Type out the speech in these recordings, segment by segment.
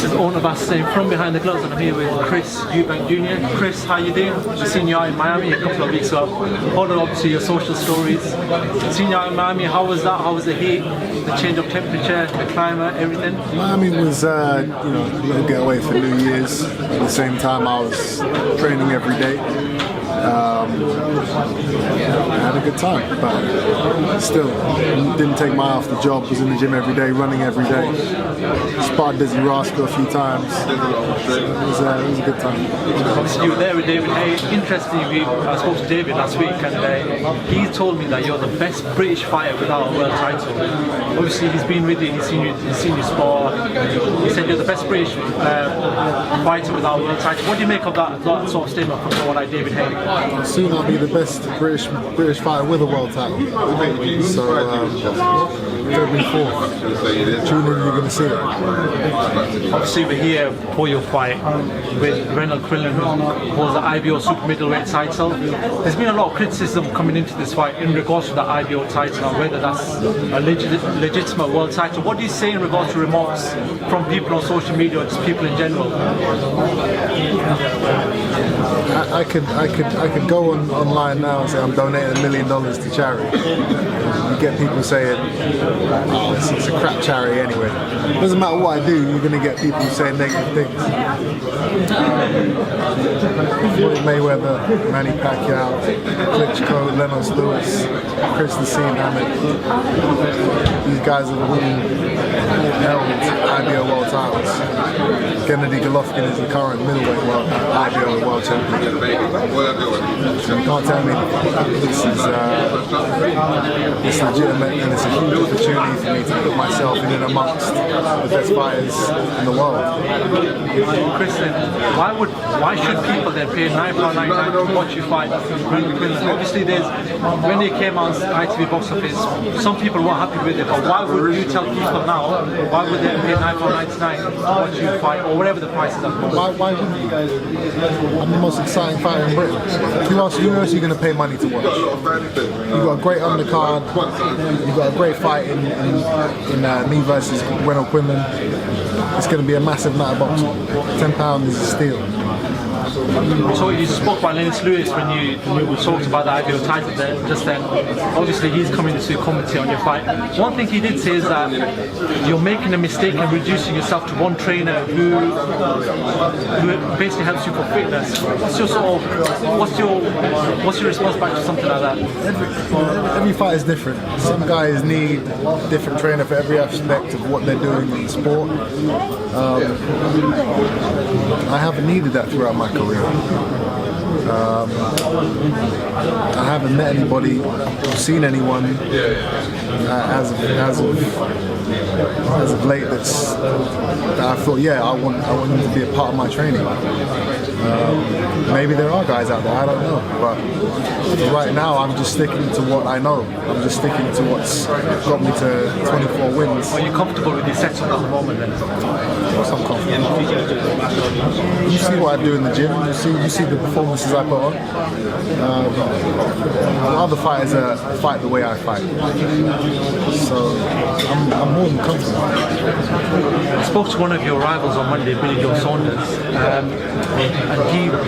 This is owner of HUSSAIN from Behind the Gloves, and I'm here with Chris Eubank Jr. Chris, how you doing? We've seen you out in Miami a couple of weeks ago. Followed obviously your social stories. Seen you out in Miami, how was that? How was the heat, the change of temperature, the climate, everything? Miami was, a little getaway for New Year's. At the same time, I was training every day. I had a good time, but still didn't take my eye off the job. Was in the gym every day, running every day. Sparred Dizzy Rascal a few times. It was a good time. Obviously, you were there with David Hay. Interestingly, I spoke to David last week, and he told me that you're the best British fighter without a world title. Obviously, he's been with you. He's seen you spar. He said you're the best British fighter without a world title. What do you make of that sort of statement from someone like David Hay? Soon I'll be the best British fighter with a world title. So February 4th, tune in, you're going to see it. Obviously we're here for your fight with Renold Quinlan, who holds the IBO super middleweight title. There's been a lot of criticism coming into this fight in regards to the IBO title and whether that's a legitimate world title. What do you say in regards to remarks from people on social media or just people in general? I could go online now and say I'm donating $1 million to charity. You get people saying, oh, it's a crap charity anyway. It doesn't matter what I do, you're going to get people saying negative things. Floyd Mayweather, Manny Pacquiao, Klitschko, Lennox Lewis, Christensen, Hammett. These guys have all held IBO world titles. Kennedy Golovkin is the current middleweight IBO world champion. So you can't tell me this is legitimate, and it's a huge opportunity for me to put myself in and amongst the best fighters in the world. Kristen, why should people then pay £9.99 to watch you fight Renold Quinlan? Obviously when they came on ITV box office, some people weren't happy with it, but why would you tell people now, why would they pay £9.99 to watch you fight, or whatever the price is at the moment? Why wouldn't you? I'm the most exciting fighter in Britain. Who else are you going to pay money to watch? You've got a great undercard, you've got a great fight in me versus Renold Quinlan. It's going to be a massive night of boxing. £10 is a steal. So you spoke about Lennox Lewis when you talked about the IBO title just then. Obviously he's coming to commentate on your fight. One thing he did say is that you're making a mistake in reducing yourself to one trainer who basically helps you for fitness. What's your response back to something like that? Every fight is different. Some guys need a different trainer for every aspect of what they're doing in the sport. I haven't needed that throughout my career. I haven't met anybody or seen anyone as of late that I thought, yeah, I want them to be a part of my training. Maybe there are guys out there, I don't know, but right now I'm just sticking to what I know. I'm just sticking to what's got me to 24 wins. Are you comfortable with your setup at the moment then? Of course I'm confident. You see what I do in the gym, you see the performances I put on. Other fighters fight the way I fight. So I'm more than comfortable. I spoke to one of your rivals on Monday, Saunders, and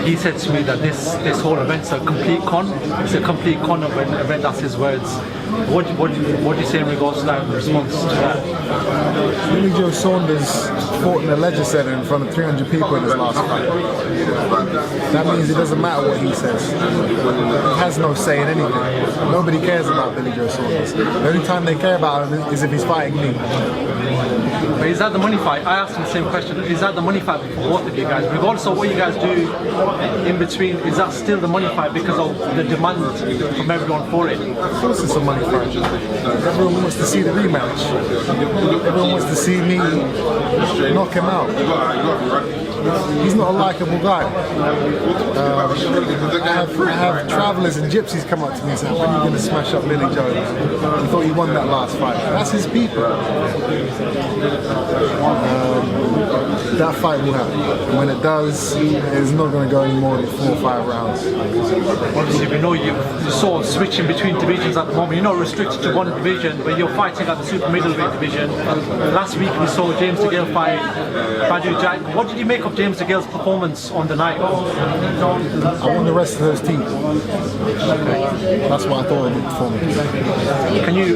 he said to me that this whole event's a complete con. It's a complete con of an event, that's his words. What do you say in regards to that, in response to that? Saunders fought in a leisure centre in front of 300 people in his last fight. That means it doesn't matter what he says. He has no say in anything. Nobody cares about Billy Joe Saunders. The only time they care about him is if he's fighting me. But is that the money fight? I asked him the same question. Is that the money fight for both of you guys? Regardless of what you guys do in between, is that still the money fight because of the demand from everyone for it? Of course it's a money fight. Everyone wants to see the rematch. Everyone wants to see me knock him out. He's not a likeable guy. I have travellers and gypsies come up to me and say, when are you going to smash up Billy Joe? He thought he won that last fight. That's his people. that fight will happen. And when it does, it's not going to go any more than 4 or 5 rounds. Obviously, we know you're sort of switching between divisions at the moment. You're not restricted to one division, but you're fighting at the super middleweight division. Last week we saw James Degale fight Badu Jack. What did you make of James Degale's performance on the night? I want the rest of those teams. That's what I thought of the performance. Can you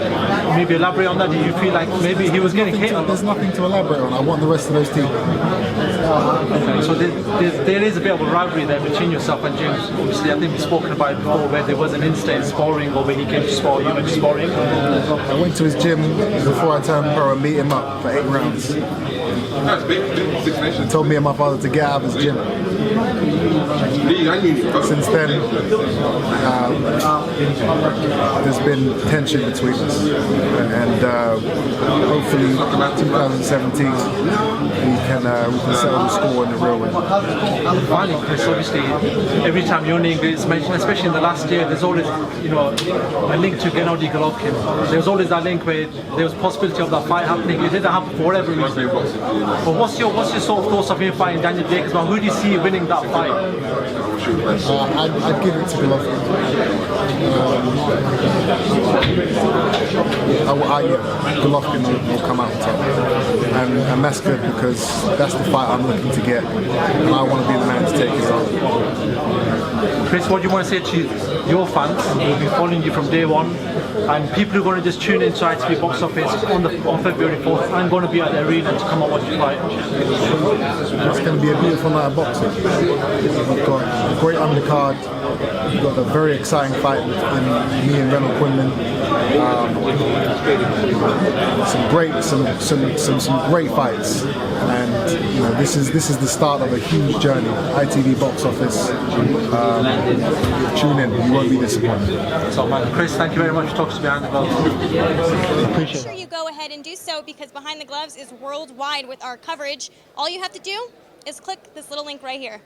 maybe elaborate on that? Do you feel like maybe he was getting hit? There's nothing to elaborate on. I want the rest of those teams. Okay, so there is a bit of a rivalry there between yourself and James. Obviously, I think we've spoken about it before, where there was an instant sparring, or where he came to spar, you went to sparring. I went to his gym before I turned pro and beat him up for 8 rounds. He told me and my father to get out of his gym. Since then, there's been tension between us, and hopefully 2017 we can settle the score in the real way. Finally, Chris, obviously, every time your name is mentioned, especially in the last year, there's always, you know, a link to Renold. There was always that link where there was possibility of that fight happening. It didn't happen for whatever reason. But what's your sort of thoughts of him fighting Daniel Jacobs? Well, who do you see winning that fight? I'd give it to Golovkin. Golovkin will come out on top, and that's good because that's the fight I'm looking to get, and I want to be the man to take it on. Chris, what do you want to say to your fans who will be following you from day one, and people who are going to just tune into ITV Box Office on February 4th and going to be at the arena to come and watch the fight? It's going to be a beautiful night of boxing. We've got a great undercard. We've got a very exciting fight between me and Renold Quinlan. Some great fights, and you know this is the start of a huge journey. ITV Box Office. Tune in, you won't be disappointed. So, man, Chris, thank you very much for talking to Behind the Gloves. Make sure you go ahead and do so, because Behind the Gloves is worldwide with our coverage. All you have to do is click this little link right here.